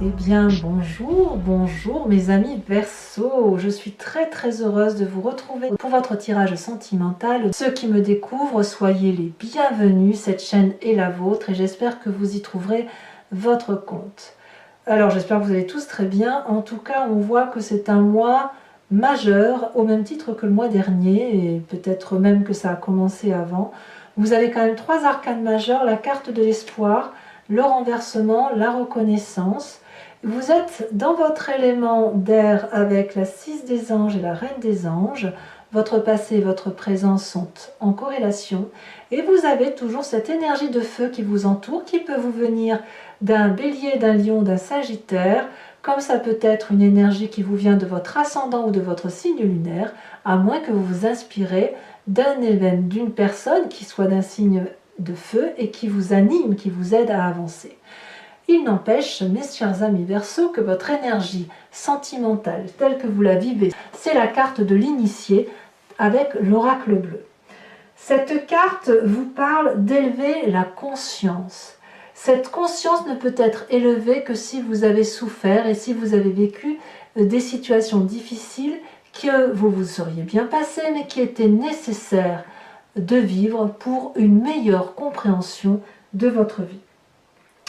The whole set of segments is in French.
Eh bien, bonjour mes amis Verseau. Je suis très heureuse de vous retrouver pour votre tirage sentimental. Ceux qui me découvrent, soyez les bienvenus. Cette chaîne est la vôtre et j'espère que vous y trouverez votre compte. Alors, j'espère que vous allez tous très bien. En tout cas, on voit que c'est un mois majeur, au même titre que le mois dernier, et peut-être même que ça a commencé avant. Vous avez quand même 3 arcanes majeures, la carte de l'espoir, le renversement, la reconnaissance. Vous êtes dans votre élément d'air avec la 6 des anges et la reine des anges. Votre passé et votre présent sont en corrélation. Et vous avez toujours cette énergie de feu qui vous entoure, qui peut vous venir d'un bélier, d'un lion, d'un sagittaire, comme ça peut être une énergie qui vous vient de votre ascendant ou de votre signe lunaire, à moins que vous vous inspirez d'un événement, d'une personne qui soit d'un signe de feu et qui vous anime, qui vous aide à avancer. Il n'empêche, mes chers amis Verseau, que votre énergie sentimentale, telle que vous la vivez, c'est la carte de l'initié avec l'oracle bleu. Cette carte vous parle d'élever la conscience. Cette conscience ne peut être élevée que si vous avez souffert et si vous avez vécu des situations difficiles que vous vous seriez bien passé, mais qui étaient nécessaires de vivre pour une meilleure compréhension de votre vie.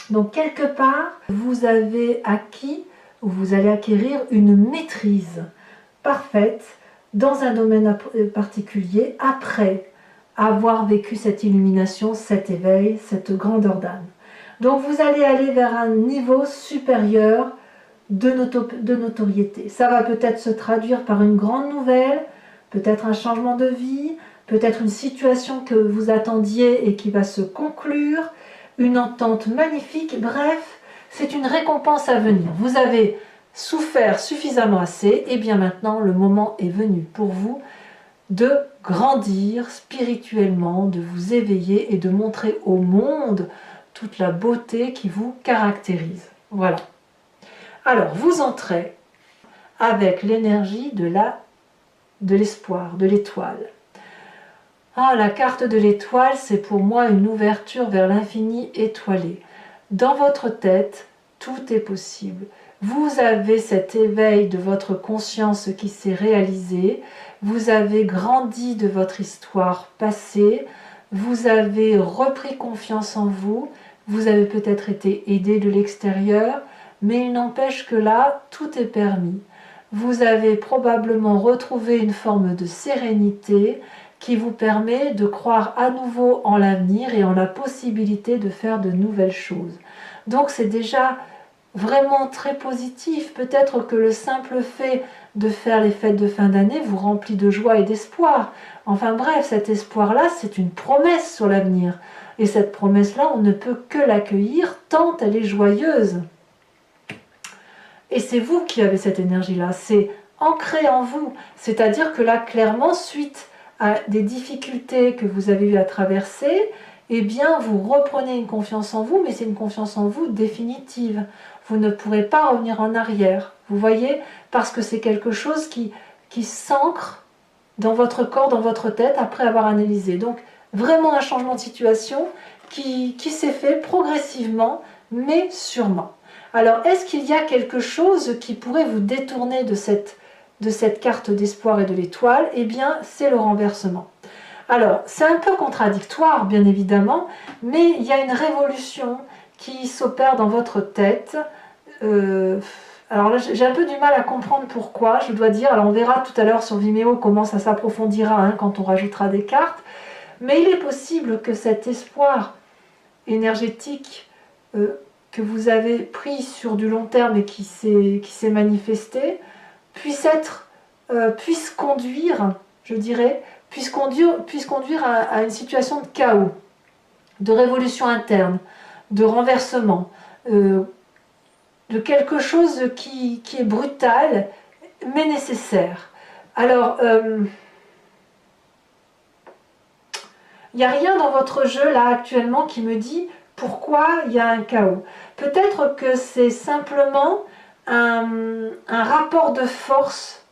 Donc quelque part, vous avez acquis ou vous allez acquérir une maîtrise parfaite dans un domaine particulier après avoir vécu cette illumination, cet éveil, cette grandeur d'âme. Donc vous allez aller vers un niveau supérieur de notoriété. Ça va peut-être se traduire par une grande nouvelle, peut-être un changement de vie, peut-être une situation que vous attendiez et qui va se conclure, une entente magnifique, bref, c'est une récompense à venir. Vous avez souffert suffisamment assez, et bien maintenant le moment est venu pour vous de grandir spirituellement, de vous éveiller et de montrer au monde toute la beauté qui vous caractérise. Voilà. Alors, vous entrez avec l'énergie de l'espoir, de l'étoile. Ah, la carte de l'étoile, c'est pour moi une ouverture vers l'infini étoilé. Dans votre tête, tout est possible. Vous avez cet éveil de votre conscience qui s'est réalisé. Vous avez grandi de votre histoire passée. Vous avez repris confiance en vous. Vous avez peut-être été aidé de l'extérieur. Mais il n'empêche que là, tout est permis. Vous avez probablement retrouvé une forme de sérénité qui vous permet de croire à nouveau en l'avenir et en la possibilité de faire de nouvelles choses. Donc c'est déjà vraiment très positif. Peut-être que le simple fait de faire les fêtes de fin d'année vous remplit de joie et d'espoir. Enfin bref, cet espoir-là, c'est une promesse sur l'avenir. Et cette promesse-là, on ne peut que l'accueillir tant elle est joyeuse. Et c'est vous qui avez cette énergie-là, c'est ancré en vous. C'est-à-dire que là, clairement, suite à des difficultés que vous avez eu à traverser, eh bien, vous reprenez une confiance en vous, mais c'est une confiance en vous définitive. Vous ne pourrez pas revenir en arrière, vous voyez, parce que c'est quelque chose qui s'ancre dans votre corps, dans votre tête, après avoir analysé. Donc, vraiment un changement de situation qui s'est fait progressivement, mais sûrement. Alors, est-ce qu'il y a quelque chose qui pourrait vous détourner de cette carte d'espoir et de l'étoile? Eh bien, c'est le renversement. Alors, c'est un peu contradictoire, bien évidemment, mais il y a une révolution qui s'opère dans votre tête. Alors là, j'ai un peu du mal à comprendre pourquoi, je dois dire. Alors, on verra tout à l'heure sur Vimeo comment ça s'approfondira quand on rajoutera des cartes. Mais il est possible que cet espoir énergétique que vous avez pris sur du long terme et qui s'est manifesté, puisse conduire, je dirais, puisse conduire à une situation de chaos, de révolution interne, de renversement, de quelque chose qui est brutal, mais nécessaire. Alors, il n'y a rien dans votre jeu, là, actuellement, qui me dit pourquoi il y a un chaos. Peut-être que c'est simplement un rapport de force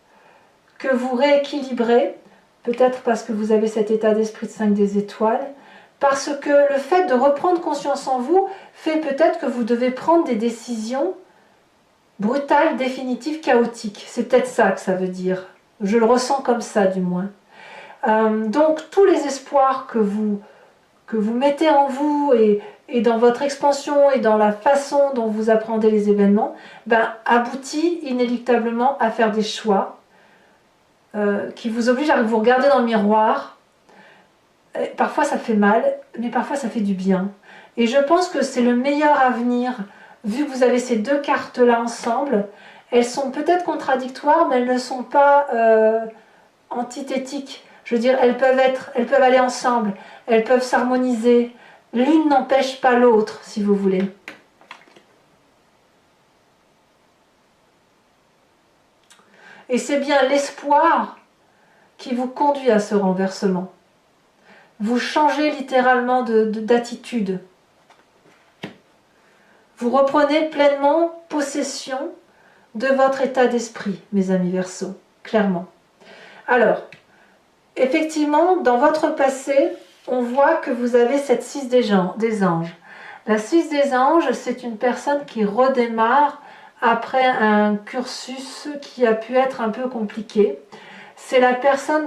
que vous rééquilibrez, peut-être parce que vous avez cet état d'esprit de 5 des étoiles, parce que le fait de reprendre conscience en vous fait peut-être que vous devez prendre des décisions Brutal, définitif, chaotique. C'est peut-être ça que ça veut dire. Je le ressens comme ça du moins. Donc tous les espoirs que vous mettez en vous et dans votre expansion et dans la façon dont vous appréhendez les événements, ben, aboutit inéluctablement à faire des choix qui vous obligent à vous regarder dans le miroir. Et parfois ça fait mal, mais parfois ça fait du bien. Et je pense que c'est le meilleur avenir, vu que vous avez ces deux cartes-là ensemble. Elles sont peut-être contradictoires, mais elles ne sont pas antithétiques. Je veux dire, elles peuvent aller ensemble, elles peuvent s'harmoniser. L'une n'empêche pas l'autre, si vous voulez. Et c'est bien l'espoir qui vous conduit à ce renversement. Vous changez littéralement d'attitude. Vous reprenez pleinement possession de votre état d'esprit, mes amis Verseaux, clairement. Alors, effectivement, dans votre passé, on voit que vous avez cette 6 des anges. La 6 des anges, c'est une personne qui redémarre après un cursus qui a pu être un peu compliqué. C'est la personne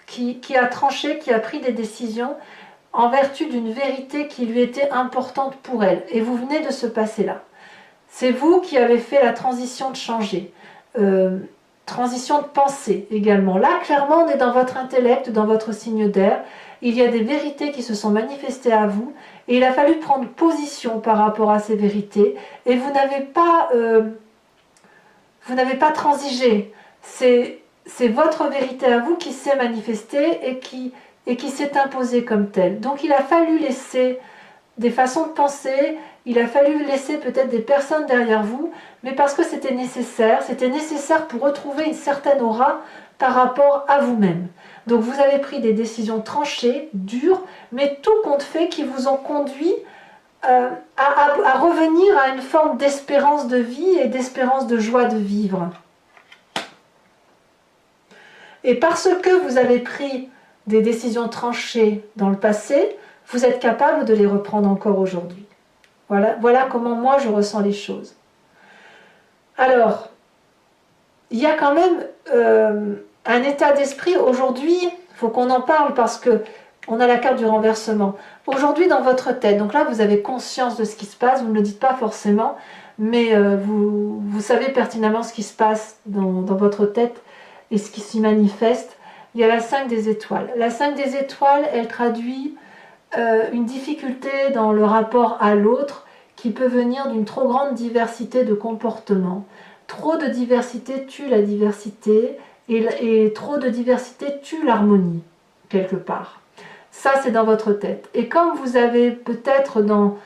qui a tranché, qui a pris des décisions en vertu d'une vérité qui lui était importante pour elle. Et vous venez de ce passé-là. C'est vous qui avez fait la transition de changer. Transition de pensée également. Là, clairement, on est dans votre intellect, dans votre signe d'air. Il y a des vérités qui se sont manifestées à vous et il a fallu prendre position par rapport à ces vérités. Et vous n'avez pas transigé. C'est votre vérité à vous qui s'est manifestée et qui s'est imposée comme telle. Donc il a fallu laisser des façons de penser, il a fallu laisser peut-être des personnes derrière vous, mais parce que c'était nécessaire pour retrouver une certaine aura par rapport à vous-même. Donc vous avez pris des décisions tranchées, dures, mais tout compte fait qui vous ont conduit à revenir à une forme d'espérance de vie et d'espérance de joie de vivre. Et parce que vous avez pris des décisions tranchées dans le passé, vous êtes capable de les reprendre encore aujourd'hui. Voilà comment moi je ressens les choses. Alors, il y a quand même un état d'esprit aujourd'hui, il faut qu'on en parle parce que on a la carte du renversement. Aujourd'hui dans votre tête, donc là vous avez conscience de ce qui se passe, vous ne le dites pas forcément, mais vous savez pertinemment ce qui se passe dans votre tête et ce qui s'y manifeste. Il y a la 5 des étoiles. La 5 des étoiles, elle traduit une difficulté dans le rapport à l'autre qui peut venir d'une trop grande diversité de comportements. Trop de diversité tue la diversité et trop de diversité tue l'harmonie, quelque part. Ça, c'est dans votre tête. Et comme vous avez peut-être dans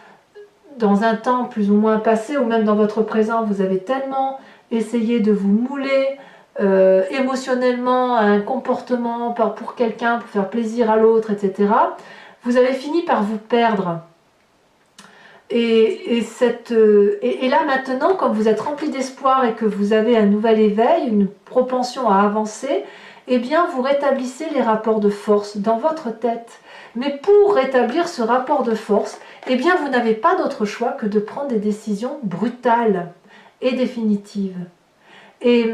un temps plus ou moins passé, ou même dans votre présent, vous avez tellement essayé de vous mouler émotionnellement à un comportement pour quelqu'un, pour faire plaisir à l'autre, etc., vous avez fini par vous perdre. Et là maintenant, comme vous êtes rempli d'espoir et que vous avez un nouvel éveil, une propension à avancer, eh bien vous rétablissez les rapports de force dans votre tête. Mais pour rétablir ce rapport de force, eh bien vous n'avez pas d'autre choix que de prendre des décisions brutales et définitives. Et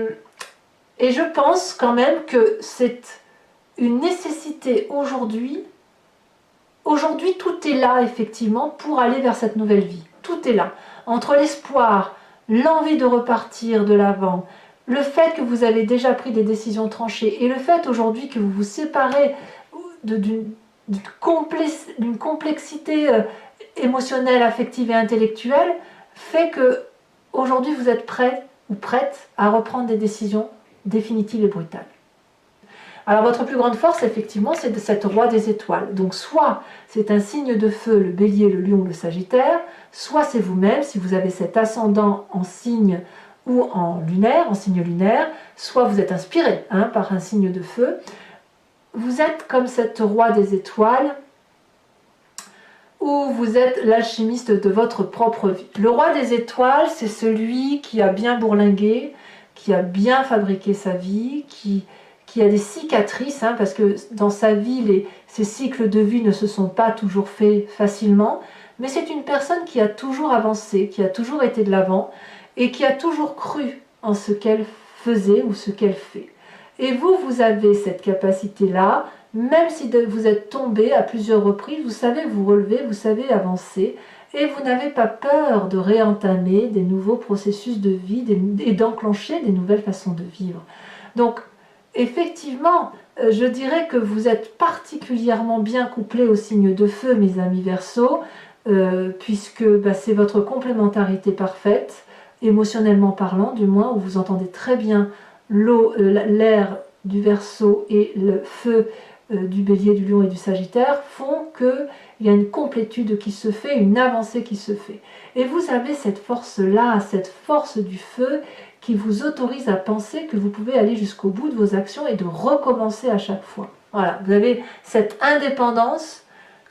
je pense quand même que c'est une nécessité aujourd'hui. Aujourd'hui, tout est là, effectivement, pour aller vers cette nouvelle vie. Tout est là. Entre l'espoir, l'envie de repartir de l'avant, le fait que vous avez déjà pris des décisions tranchées et le fait aujourd'hui que vous vous séparez d'une complexité émotionnelle, affective et intellectuelle, fait que aujourd'hui vous êtes prêt ou prête à reprendre des décisions définitives et brutales. Alors votre plus grande force, effectivement, c'est de cette roi des étoiles. Donc soit c'est un signe de feu, le bélier, le lion, le sagittaire, soit c'est vous-même, si vous avez cet ascendant en signe ou en lunaire, en signe lunaire, soit vous êtes inspiré par un signe de feu. Vous êtes comme cette roi des étoiles, ou vous êtes l'alchimiste de votre propre vie. Le roi des étoiles, c'est celui qui a bien bourlingué, qui a bien fabriqué sa vie, qui a des cicatrices, parce que dans sa vie, ces cycles de vie ne se sont pas toujours faits facilement, mais c'est une personne qui a toujours avancé, qui a toujours été de l'avant, et qui a toujours cru en ce qu'elle faisait ou ce qu'elle fait. Et vous, vous avez cette capacité-là, même si vous êtes tombé à plusieurs reprises, vous savez vous relever, vous savez avancer, et vous n'avez pas peur de réentamer des nouveaux processus de vie et d'enclencher des nouvelles façons de vivre. Donc, effectivement, je dirais que vous êtes particulièrement bien couplés au signe de feu, mes amis Verseaux, puisque c'est votre complémentarité parfaite, émotionnellement parlant, du moins, où vous entendez très bien l'eau, l'air du Verseau et le feu du Bélier, du Lion et du Sagittaire font qu'il y a une complétude qui se fait, une avancée qui se fait. Et vous avez cette force-là, cette force du feu qui vous autorise à penser que vous pouvez aller jusqu'au bout de vos actions et de recommencer à chaque fois. Voilà, vous avez cette indépendance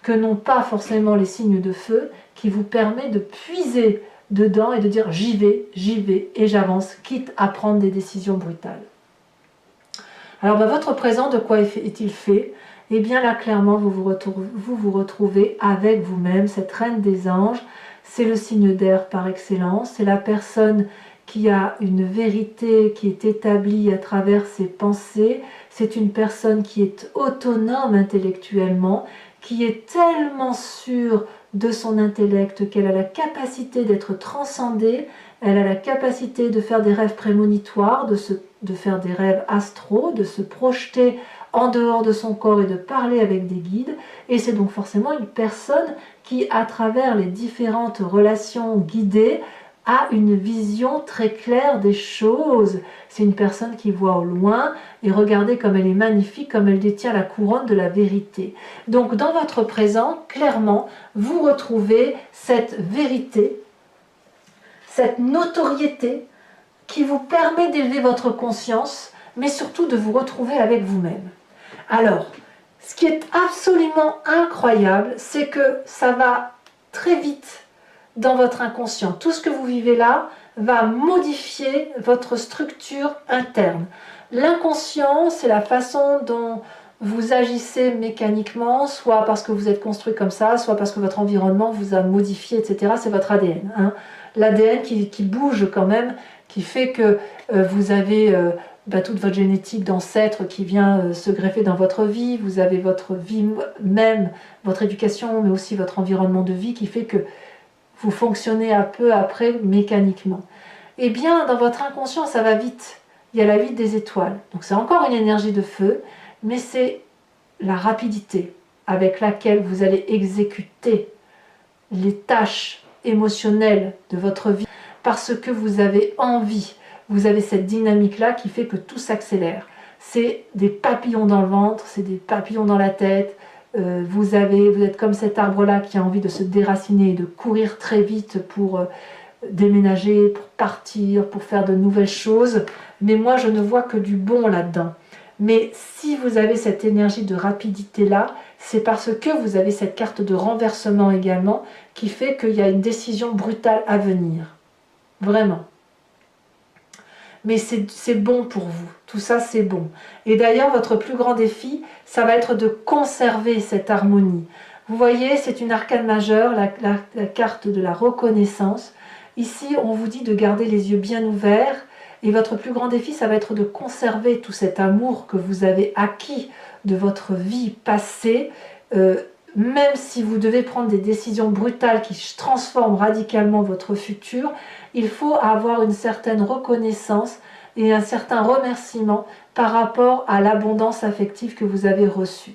que n'ont pas forcément les signes de feu, qui vous permet de puiser dedans et de dire j'y vais et j'avance, quitte à prendre des décisions brutales. Alors votre présent, de quoi est-il fait? Eh bien là clairement vous vous retrouvez avec vous-même, cette reine des anges, c'est le signe d'air par excellence, c'est la personne qui a une vérité qui est établie à travers ses pensées, c'est une personne qui est autonome intellectuellement, qui est tellement sûre de son intellect qu'elle a la capacité d'être transcendée, elle a la capacité de faire des rêves prémonitoires, de faire des rêves astraux, de se projeter en dehors de son corps et de parler avec des guides. Et c'est donc forcément une personne qui, à travers les différentes relations guidées, a une vision très claire des choses. C'est une personne qui voit au loin, et regardez comme elle est magnifique, comme elle détient la couronne de la vérité. Donc dans votre présent, clairement, vous retrouvez cette vérité, cette notoriété qui vous permet d'élever votre conscience, mais surtout de vous retrouver avec vous-même. Alors, ce qui est absolument incroyable, c'est que ça va très vite dans votre inconscient. Tout ce que vous vivez là va modifier votre structure interne. L'inconscient, c'est la façon dont vous agissez mécaniquement, soit parce que vous êtes construit comme ça, soit parce que votre environnement vous a modifié, etc. C'est votre ADN. Hein. L'ADN qui bouge quand même, qui fait que vous avez toute votre génétique d'ancêtre qui vient se greffer dans votre vie, vous avez votre vie même, votre éducation, mais aussi votre environnement de vie qui fait que vous fonctionnez un peu après mécaniquement. Eh bien, dans votre inconscient, ça va vite. Il y a la vie des étoiles. Donc c'est encore une énergie de feu, mais c'est la rapidité avec laquelle vous allez exécuter les tâches émotionnelles de votre vie parce que vous avez envie. Vous avez cette dynamique-là qui fait que tout s'accélère. C'est des papillons dans le ventre, c'est des papillons dans la tête. Vous êtes comme cet arbre-là qui a envie de se déraciner et de courir très vite pour déménager, pour partir, pour faire de nouvelles choses. Mais moi, je ne vois que du bon là-dedans. Mais si vous avez cette énergie de rapidité-là, c'est parce que vous avez cette carte de renversement également qui fait qu'il y a une décision brutale à venir. Vraiment. Mais c'est bon pour vous, tout ça c'est bon. Et d'ailleurs votre plus grand défi, ça va être de conserver cette harmonie. Vous voyez, c'est une arcane majeure, la carte de la reconnaissance. Ici, on vous dit de garder les yeux bien ouverts, et votre plus grand défi, ça va être de conserver tout cet amour que vous avez acquis de votre vie passée, même si vous devez prendre des décisions brutales qui transforment radicalement votre futur, il faut avoir une certaine reconnaissance et un certain remerciement par rapport à l'abondance affective que vous avez reçue.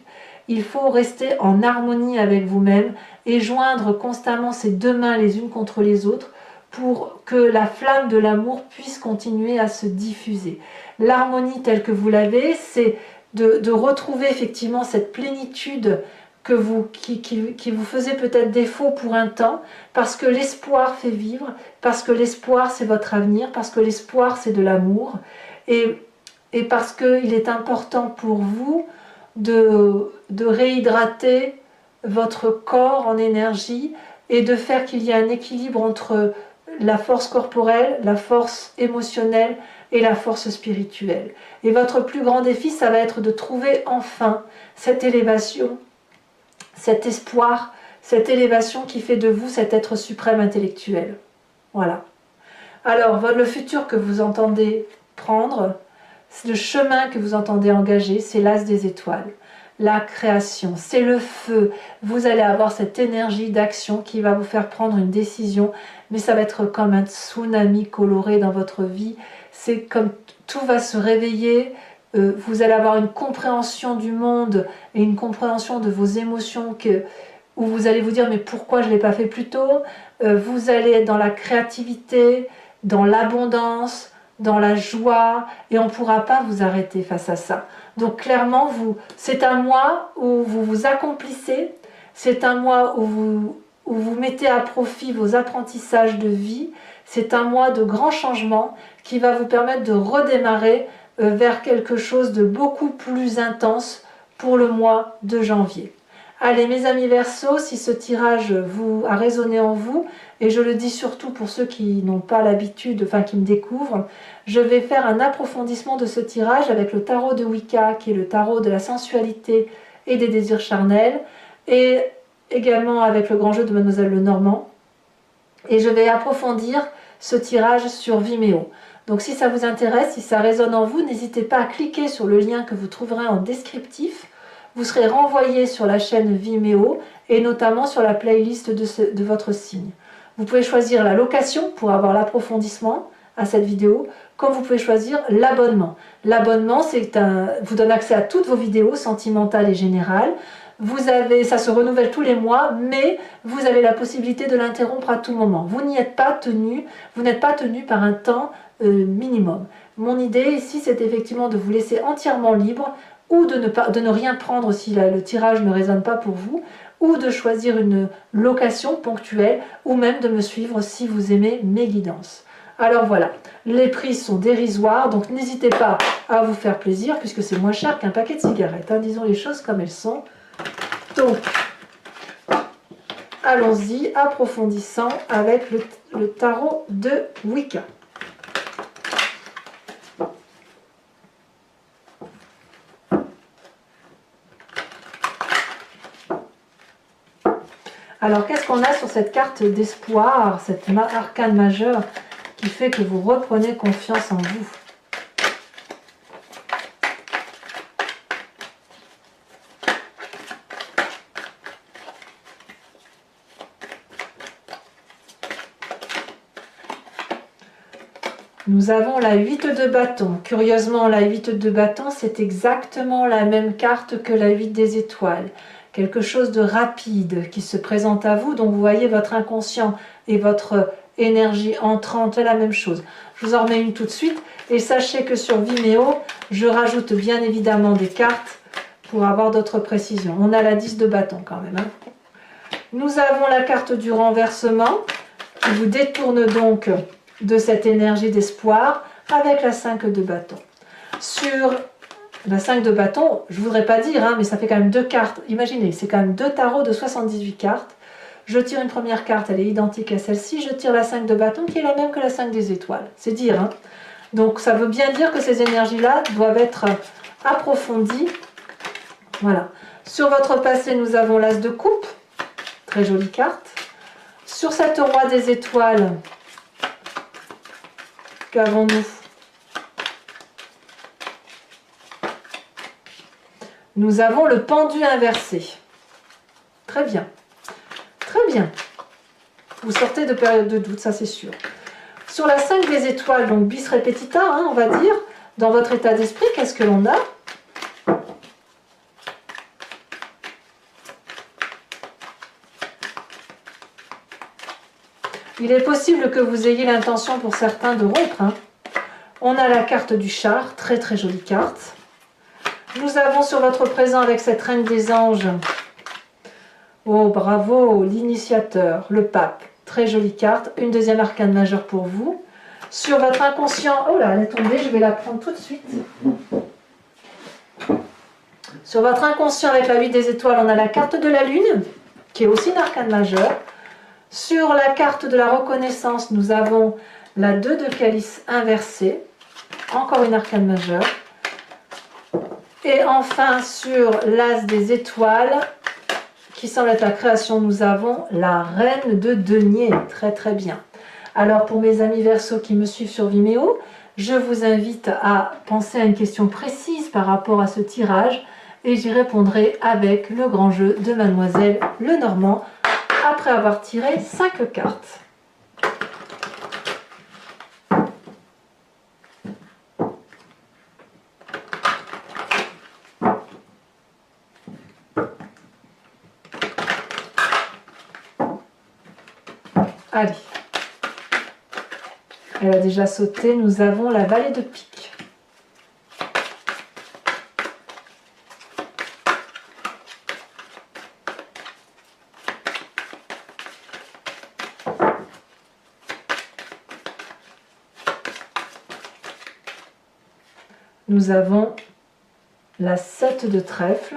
Il faut rester en harmonie avec vous-même et joindre constamment ces deux mains les unes contre les autres pour que la flamme de l'amour puisse continuer à se diffuser. L'harmonie telle que vous l'avez, c'est de retrouver effectivement cette plénitude qui vous faisait peut-être défaut pour un temps, parce que l'espoir fait vivre, parce que l'espoir c'est votre avenir, parce que l'espoir c'est de l'amour, et parce qu'il est important pour vous de réhydrater votre corps en énergie et de faire qu'il y ait un équilibre entre la force corporelle, la force émotionnelle et la force spirituelle. Et votre plus grand défi, ça va être de trouver enfin cette élévation, cet espoir, cette élévation qui fait de vous cet être suprême intellectuel. Voilà. Alors, le futur que vous entendez prendre, le chemin que vous entendez engager, c'est l'as des étoiles. La création, c'est le feu. Vous allez avoir cette énergie d'action qui va vous faire prendre une décision, mais ça va être comme un tsunami coloré dans votre vie. C'est comme tout va se réveiller. Vous allez avoir une compréhension du monde et une compréhension de vos émotions où vous allez vous dire mais pourquoi je ne l'ai pas fait plus tôt. Vous allez être dans la créativité, dans l'abondance, dans la joie, et on ne pourra pas vous arrêter face à ça. Donc clairement, c'est un mois où vous vous accomplissez, c'est un mois où vous mettez à profit vos apprentissages de vie, c'est un mois de grands changements qui va vous permettre de redémarrer vers quelque chose de beaucoup plus intense pour le mois de janvier. Allez mes amis Verseaux, si ce tirage a résonné en vous, et je le dis surtout pour ceux qui n'ont pas l'habitude, enfin qui me découvrent, je vais faire un approfondissement de ce tirage avec le tarot de Wicca, qui est le tarot de la sensualité et des désirs charnels, et également avec le grand jeu de Mademoiselle Lenormand. Et je vais approfondir ce tirage sur Vimeo. Donc si ça vous intéresse, si ça résonne en vous, n'hésitez pas à cliquer sur le lien que vous trouverez en descriptif. Vous serez renvoyé sur la chaîne Vimeo et notamment sur la playlist de votre signe. Vous pouvez choisir la location pour avoir l'approfondissement à cette vidéo, comme vous pouvez choisir l'abonnement. L'abonnement, vous donne accès à toutes vos vidéos sentimentales et générales. Ça se renouvelle tous les mois, mais vous avez la possibilité de l'interrompre à tout moment. Vous n'êtes pas tenu par un temps minimum. Mon idée ici, c'est effectivement de vous laisser entièrement libre, ou de ne rien prendre si le tirage ne résonne pas pour vous, ou de choisir une location ponctuelle, ou même de me suivre si vous aimez mes guidances. Alors voilà, les prix sont dérisoires, donc n'hésitez pas à vous faire plaisir, puisque c'est moins cher qu'un paquet de cigarettes, hein, disons les choses comme elles sont. Donc, allons-y, approfondissant avec le tarot de Wicca. Alors, qu'est-ce qu'on a sur cette carte d'espoir, cette arcane majeure qui fait que vous reprenez confiance en vous? Nous avons la 8 de bâton. Curieusement, la 8 de bâton, c'est exactement la même carte que la 8 des étoiles. Quelque chose de rapide qui se présente à vous. Donc vous voyez votre inconscient et votre énergie entrante, la même chose. Je vous en remets une tout de suite. Et sachez que sur Vimeo, je rajoute bien évidemment des cartes pour avoir d'autres précisions. On a la 10 de bâton quand même. Hein. Nous avons la carte du renversement qui vous détourne donc de cette énergie d'espoir avec la 5 de bâton. Sur la 5 de bâton, je ne voudrais pas dire, hein, mais ça fait quand même deux cartes. Imaginez, c'est quand même deux tarots de 78 cartes. Je tire une première carte, elle est identique à celle-ci. Je tire la 5 de bâton qui est la même que la 5 des étoiles. C'est dire. Hein. Donc ça veut bien dire que ces énergies-là doivent être approfondies. Voilà. Sur votre passé, nous avons l'as de coupe. Très jolie carte. Sur cette roi des étoiles, qu'avons-nous? Nous avons le pendu inversé. Très bien. Très bien. Vous sortez de période de doute, ça c'est sûr. Sur la 5 des étoiles, donc bis repetita, hein, on va dire, dans votre état d'esprit, qu'est-ce que l'on a? Il est possible que vous ayez l'intention pour certains de rompre. Hein. On a la carte du char, très très jolie carte. Nous avons sur votre présent avec cette reine des anges, oh bravo, l'initiateur, le pape, très jolie carte. Une deuxième arcane majeure pour vous. Sur votre inconscient, oh là, elle est tombée, je vais la prendre tout de suite. Sur votre inconscient avec la 8 des étoiles, on a la carte de la lune, qui est aussi une arcane majeure. Sur la carte de la reconnaissance, nous avons la 2 de calice inversée, encore une arcane majeure. Et enfin, sur l'as des étoiles, qui semble être la création, nous avons la reine de denier. Très très bien. Alors pour mes amis Verseau qui me suivent sur Vimeo, je vous invite à penser à une question précise par rapport à ce tirage et j'y répondrai avec le grand jeu de Mademoiselle Lenormand après avoir tiré 5 cartes. Allez, elle a déjà sauté, nous avons la vallée de pique. Nous avons la 7 de trèfle.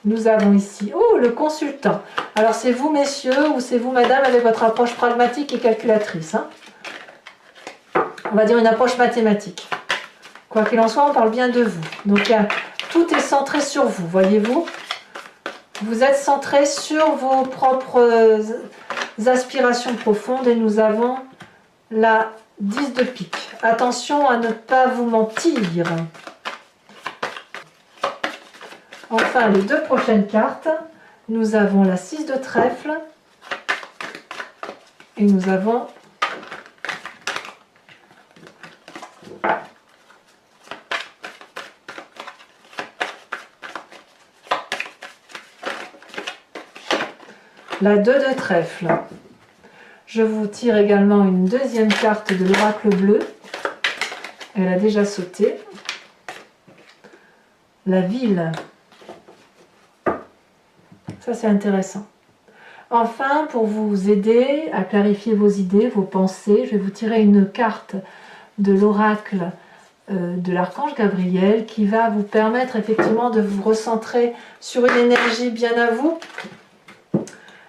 Nous avons ici, oh, le consultant. Alors c'est vous messieurs ou c'est vous madame avec votre approche pragmatique et calculatrice. Hein, on va dire une approche mathématique. Quoi qu'il en soit, on parle bien de vous. Donc tout est centré sur vous, voyez-vous. Vous êtes centré sur vos propres aspirations profondes et nous avons la 10 de pique. Attention à ne pas vous mentir. Enfin, les 2 prochaines cartes, nous avons la 6 de trèfle et nous avons la 2 de trèfle. Je vous tire également une deuxième carte de l'oracle bleu. Elle a déjà sauté. La ville. Ça, c'est intéressant. Enfin, pour vous aider à clarifier vos idées, vos pensées, je vais vous tirer une carte de l'oracle de l'archange Gabriel qui va vous permettre effectivement de vous recentrer sur une énergie bien à vous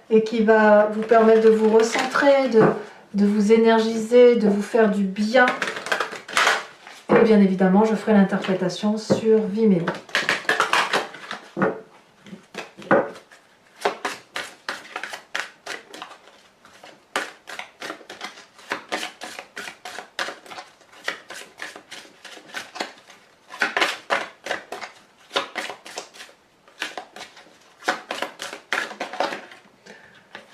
et qui va vous permettre de vous recentrer, de vous énergiser, de vous faire du bien. Et bien évidemment, je ferai l'interprétation sur Vimeo.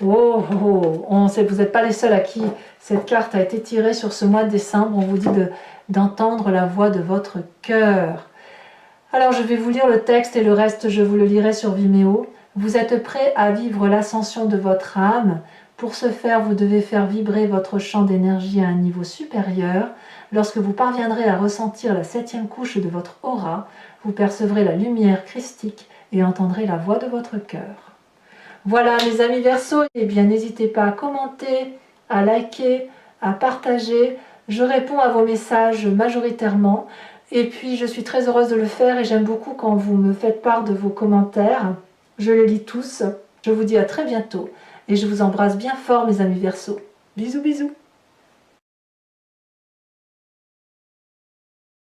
Oh, oh, oh. Vous n'êtes pas les seuls à qui cette carte a été tirée sur ce mois de décembre. On vous dit d'entendre la voix de votre cœur. Alors je vais vous lire le texte et le reste je vous le lirai sur Vimeo. Vous êtes prêts à vivre l'ascension de votre âme. Pour ce faire, vous devez faire vibrer votre champ d'énergie à un niveau supérieur. Lorsque vous parviendrez à ressentir la 7e couche de votre aura, vous percevrez la lumière christique et entendrez la voix de votre cœur. Voilà mes amis Verseau, eh bien n'hésitez pas à commenter, à liker, à partager. Je réponds à vos messages majoritairement et puis je suis très heureuse de le faire et j'aime beaucoup quand vous me faites part de vos commentaires. Je les lis tous. Je vous dis à très bientôt et je vous embrasse bien fort mes amis Verseau. Bisous bisous.